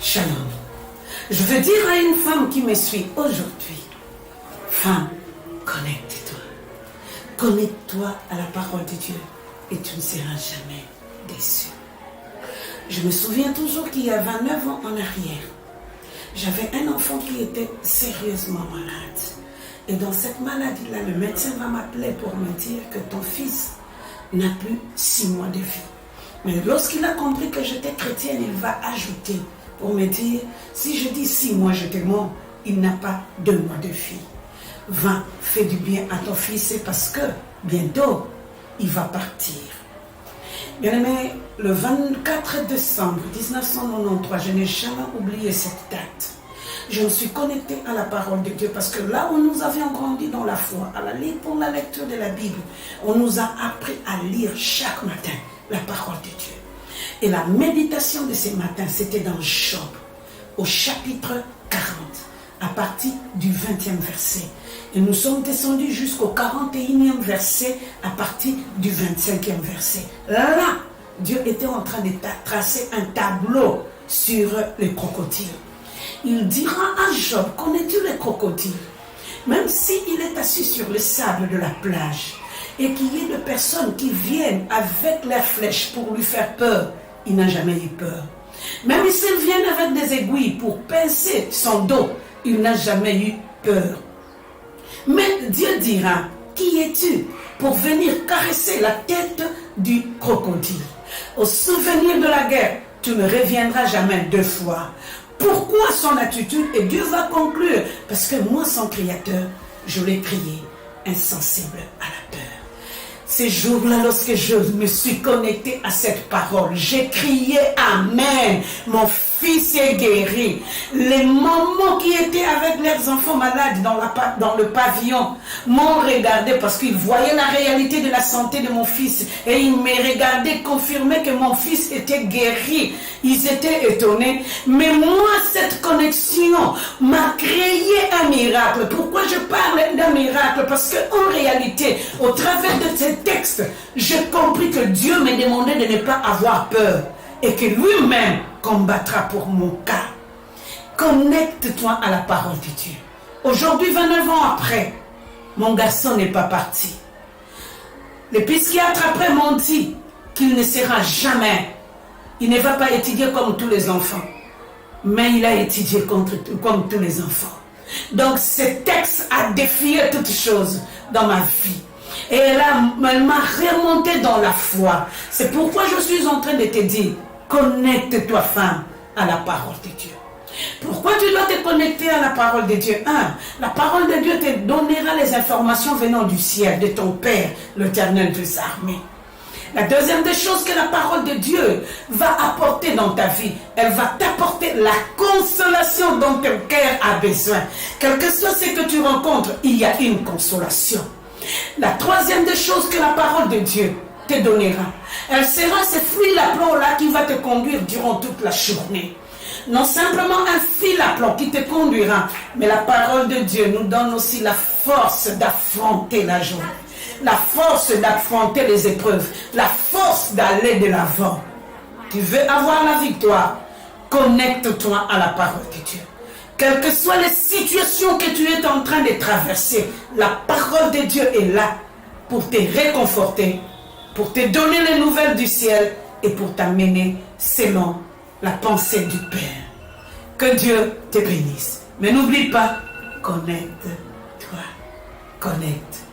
Shalom. Je veux dire à une femme qui me suit aujourd'hui, femme, connecte-toi. Connecte-toi à la parole de Dieu et tu ne seras jamais déçu. Je me souviens toujours qu'il y a 29 ans en arrière, j'avais un enfant qui était sérieusement malade. Et dans cette maladie-là, le médecin va m'appeler pour me dire que ton fils n'a plus 6 mois de vie. Mais lorsqu'il a compris que j'étais chrétienne, il va ajouter pour me dire, si je dis 6 mois, je te mens, il n'a pas 2 mois de vie. Va, fais du bien à ton fils, c'est parce que bientôt, il va partir. Bien-aimé, le 24 décembre 1993, je n'ai jamais oublié cette date. Je me suis connectée à la parole de Dieu parce que là où nous avions grandi dans la foi, pour la lecture de la Bible, on nous a appris à lire chaque matin la parole de Dieu. Et la méditation de ces matins, c'était dans Job, au chapitre 40, à partir du 20e verset. Et nous sommes descendus jusqu'au 41e verset, à partir du 25e verset. Là, Dieu était en train de tracer un tableau sur les crocodiles. Il dira à Job, connais-tu les crocodiles? Même s'il est assis sur le sable de la plage et qu'il y ait de personnes qui viennent avec leurs flèches pour lui faire peur, il n'a jamais eu peur. Même s'ils viennent avec des aiguilles pour pincer son dos, il n'a jamais eu peur. Mais Dieu dira, qui es-tu pour venir caresser la tête du crocodile? Au souvenir de la guerre, tu ne reviendras jamais 2 fois. Pourquoi son attitude? Et Dieu va conclure, parce que moi, son créateur, je l'ai créé insensible à la peur. Ces jours-là, lorsque je me suis connecté à cette parole, j'ai crié Amen. Mon fils est guéri. Les mamans qui étaient avec leurs enfants malades dans le pavillon m'ont regardé parce qu'ils voyaient la réalité de la santé de mon fils. Et ils me regardaient confirmer que mon fils était guéri. Ils étaient étonnés. Mais moi, cette connexion m'a créé un miracle. Pourquoi je parle d'un miracle? Parce qu'en réalité, au travers de ces textes, j'ai compris que Dieu me demandait de ne pas avoir peur. Et que lui-même combattra pour mon cas. Connecte-toi à la parole de Dieu. Aujourd'hui, 29 ans après, mon garçon n'est pas parti. Les psychiatres après m'ont dit qu'il ne sera jamais, il ne va pas étudier comme tous les enfants, mais il a étudié comme tous les enfants. Donc ce texte a défié toutes choses dans ma vie. Et elle m'a remonté dans la foi. C'est pourquoi je suis en train de te dire, connecte-toi, femme, à la parole de Dieu. Pourquoi tu dois te connecter à la parole de Dieu? La parole de Dieu te donnera les informations venant du ciel, de ton Père, l'Éternel des armées. La deuxième des choses que la parole de Dieu va apporter dans ta vie, elle va t'apporter la consolation dont ton cœur a besoin. Quel que soit ce que tu rencontres, il y a une consolation. La troisième des choses que la parole de Dieu te donnera, elle sera ce fil à plomb-là qui va te conduire durant toute la journée. Non simplement un fil à plomb qui te conduira, mais la parole de Dieu nous donne aussi la force d'affronter la journée, la force d'affronter les épreuves, la force d'aller de l'avant. Tu veux avoir la victoire, connecte-toi à la parole de Dieu. Quelles que soient les situations que tu es en train de traverser, la parole de Dieu est là pour te réconforter, pour te donner les nouvelles du ciel et pour t'amener selon la pensée du Père. Que Dieu te bénisse. Mais n'oublie pas, connecte-toi. Connecte.